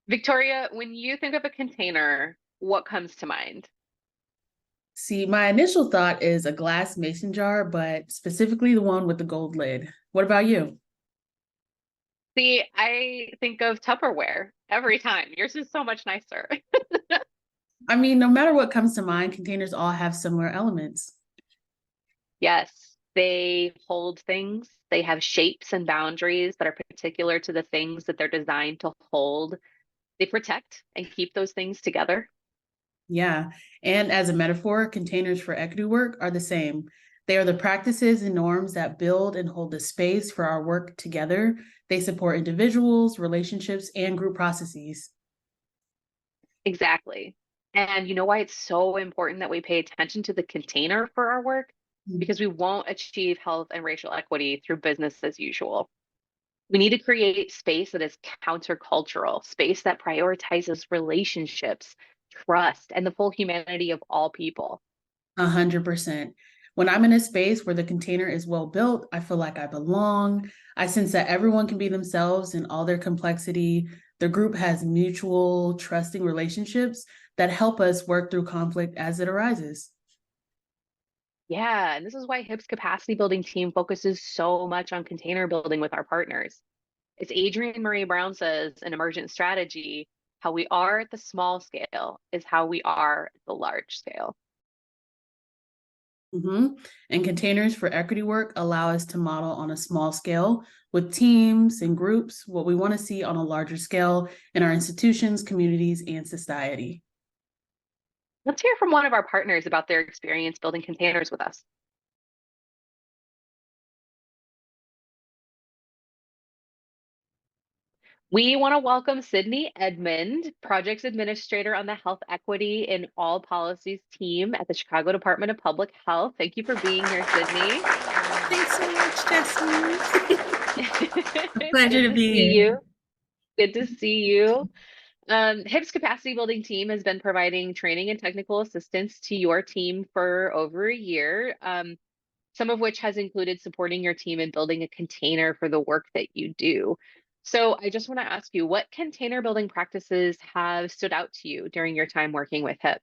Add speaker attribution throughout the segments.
Speaker 1: Victoria, when you think of a container, what comes to mind?
Speaker 2: See, my initial thought is a glass mason jar, but specifically the one with the gold lid. What about you?
Speaker 1: See, I think of Tupperware every time. Yours is so much nicer.
Speaker 2: I mean, no matter what comes to mind, containers all have similar elements.
Speaker 1: Yes, they hold things. They have shapes and boundaries that are particular to the things that they're designed to hold. They protect and keep those things together.
Speaker 2: Yeah. And as a metaphor, containers for equity work are the same. They are the practices and norms that build and hold the space for our work together. They support individuals, relationships, and group processes.
Speaker 1: Exactly. And you know why it's so important that we pay attention to the container for our work? Because we won't achieve health and racial equity through business as usual. We need to create space that is countercultural, space that prioritizes relationships, trust, and the full humanity of all people.
Speaker 2: 100%. When I'm in a space where the container is well built, I feel like I belong. I sense that everyone can be themselves in all their complexity. The group has mutual, trusting relationships that help us work through conflict as it arises.
Speaker 1: Yeah, and this is why HIP's capacity building team focuses so much on container building with our partners. As Adrienne Marie Brown says in Emergent Strategy, how we are at the small scale is how we are at the large scale.
Speaker 2: Mhm. And containers for equity work allow us to model on a small scale with teams and groups what we want to see on a larger scale in our institutions, communities, and society.
Speaker 1: Let's hear from one of our partners about their experience building containers with us. We want to welcome Sydney Edmond, Projects Administrator on the Health Equity in All Policies team at the Chicago Department of Public Health. Thank you for being here, Sydney.
Speaker 3: Thanks so much, Jesse. A pleasure
Speaker 1: Good
Speaker 3: to
Speaker 1: to
Speaker 3: be
Speaker 1: see
Speaker 3: here.
Speaker 1: you. Good to see you. HIP's capacity building team has been providing training and technical assistance to your team for over a year, some of which has included supporting your team in building a container for the work that you do. So I just want to ask you, what container building practices have stood out to you during your time working with HIP?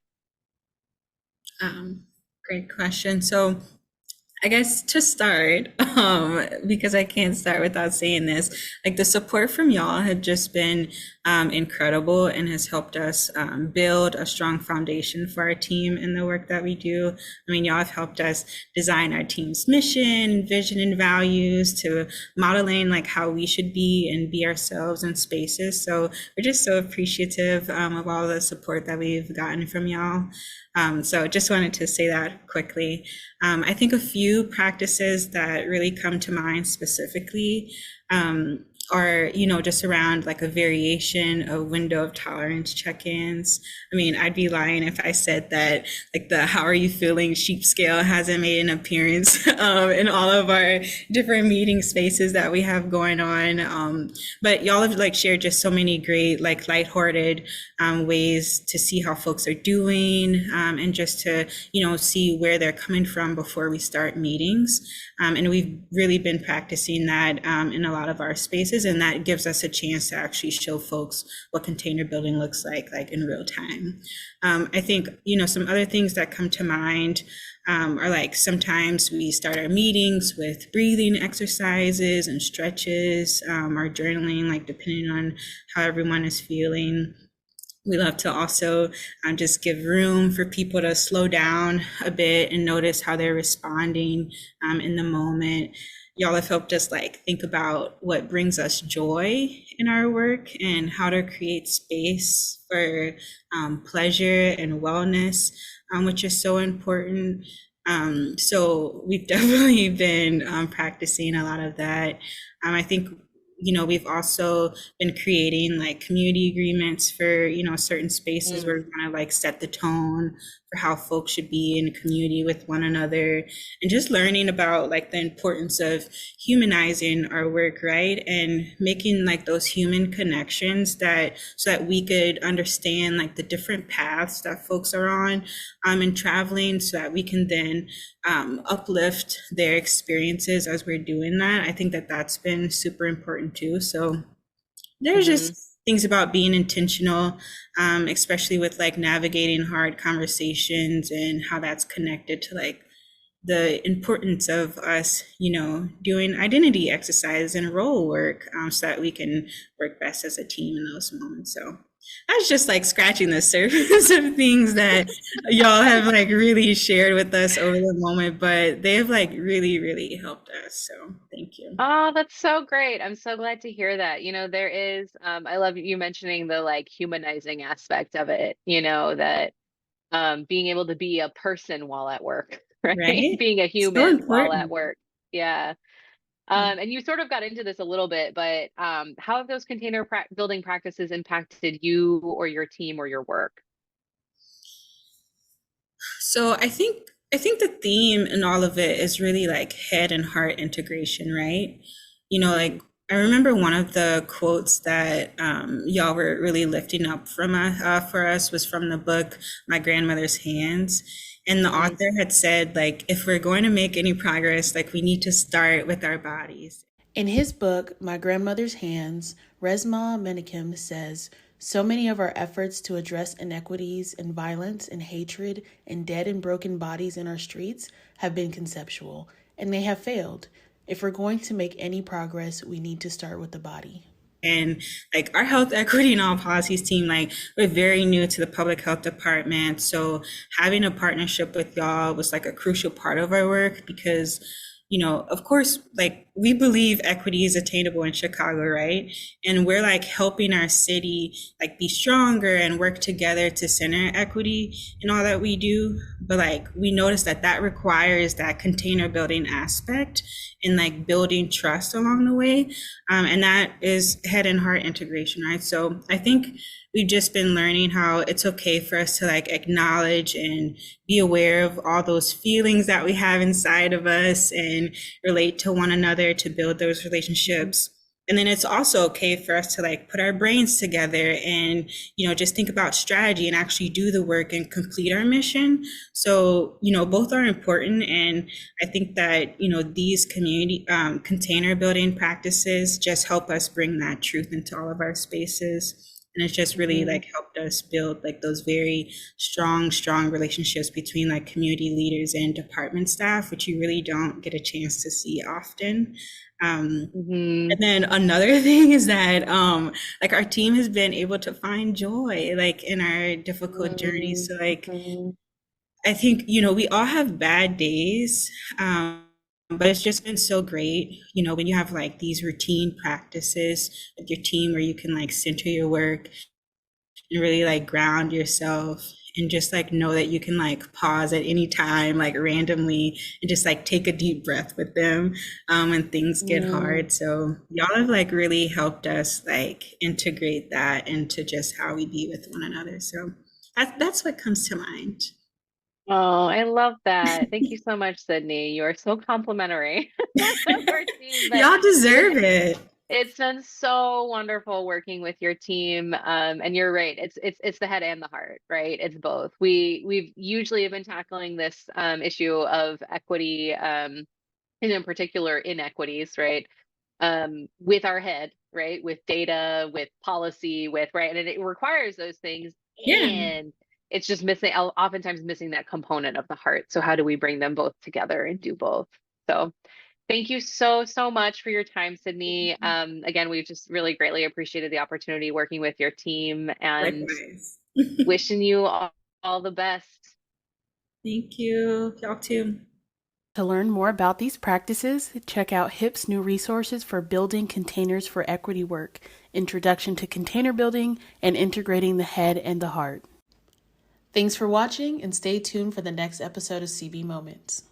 Speaker 3: Um, Great question. So I guess to start, because I can't start without saying this, like the support from y'all had just been incredible and has helped us build a strong foundation for our team and the work that we do. I mean, y'all have helped us design our team's mission, vision, and values to modeling like how we should be and be ourselves in spaces. So we're just so appreciative of all the support that we've gotten from y'all. So just wanted to say that quickly. I think a few practices that really come to mind specifically are, just around like a variation of window of tolerance check-ins. I mean, I'd be lying if I said that like the how are you feeling sheep scale hasn't made an appearance in all of our different meeting spaces that we have going on. But y'all have like shared just so many great like lighthearted ways to see how folks are doing and just to, see where they're coming from before we start meetings. And we've really been practicing that in a lot of our spaces, and that gives us a chance to actually show folks what container building looks like in real time. I think, some other things that come to mind are like sometimes we start our meetings with breathing exercises and stretches or journaling, like depending on how everyone is feeling. We love to also just give room for people to slow down a bit and notice how they're responding in the moment. Y'all have helped us like think about what brings us joy in our work and how to create space for pleasure and wellness, which is so important. So we've definitely been practicing a lot of that. I think we've also been creating like community agreements for, certain spaces where we kind of like set the tone for how folks should be in community with one another, and just learning about like the importance of humanizing our work, right? And making like those human connections so that we could understand like the different paths that folks are on, and traveling, so that we can then uplift their experiences as we're doing that. I think that that's been super important too. So there's just things about being intentional, especially with like navigating hard conversations and how that's connected to like the importance of us, doing identity exercise and role work, so that we can work best as a team in those moments. So that's just like scratching the surface of things that y'all have like really shared with us over the moment, but they have like really, really helped us. So thank you.
Speaker 1: Oh, that's so great. I'm so glad to hear that. There is, I love you mentioning the like humanizing aspect of it, that being able to be a person while at work, right?
Speaker 3: Right?
Speaker 1: Being a
Speaker 3: So
Speaker 1: human while at
Speaker 3: important.
Speaker 1: work. Yeah. And you sort of got into this a little bit, but how have those container building practices impacted you or your team or your work?
Speaker 3: So I think the theme in all of it is really like head and heart integration, right? Like I remember one of the quotes that y'all were really lifting up for us was from the book My Grandmother's Hands. And the author had said, like, if we're going to make any progress, like we need to start with our bodies.
Speaker 2: In his book, My Grandmother's Hands, Resmaa Menakem says, so many of our efforts to address inequities and violence and hatred and dead and broken bodies in our streets have been conceptual, and they have failed. If we're going to make any progress, we need to start with the body.
Speaker 3: And like our health equity and all policies team, like we're very new to the public health department. So having a partnership with y'all was like a crucial part of our work, because of course, like we believe equity is attainable in Chicago, right? And we're like helping our city like be stronger and work together to center equity in all that we do. But like we notice that requires that container building aspect and like building trust along the way. And that is head and heart integration, right? So I think we've just been learning how it's okay for us to like acknowledge and be aware of all those feelings that we have inside of us and relate to one another to build those relationships. And then it's also okay for us to like put our brains together and, just think about strategy and actually do the work and complete our mission. So, both are important. And I think that, these community container building practices just help us bring that truth into all of our spaces. And it's just really like helped us build like those very strong relationships between like community leaders and department staff, which you really don't get a chance to see often. And then another thing is that like our team has been able to find joy like in our difficult journeys. So like I think, we all have bad days. But it's just been so great, when you have like these routine practices with your team where you can like center your work and really like ground yourself and just like know that you can like pause at any time, like randomly, and just like take a deep breath with them when things get hard. So y'all have like really helped us like integrate that into just how we be with one another. So that's what comes to mind.
Speaker 1: Oh, I love that. Thank you so much, Sydney. You are so complimentary of our team, but
Speaker 3: Y'all deserve it.
Speaker 1: it's been so wonderful working with your team. And you're right. It's the head and the heart, right? It's both. We've usually have been tackling this issue of equity, and in particular inequities, right? With our head, right? With data, with policy, with right, and it requires those things.
Speaker 3: Yeah.
Speaker 1: And it's just missing, oftentimes missing that component of the heart. So how do we bring them both together and do both? So thank you so much for your time, Sydney. Again, we've just really greatly appreciated the opportunity working with your team, and
Speaker 3: Likewise.
Speaker 1: wishing you all the best.
Speaker 3: Thank you. Y'all too.
Speaker 2: To learn more about these practices, check out HIP's new resources for building containers for equity work, Introduction to Container Building, and Integrating the Head and the Heart. Thanks for watching, and stay tuned for the next episode of CB Moments.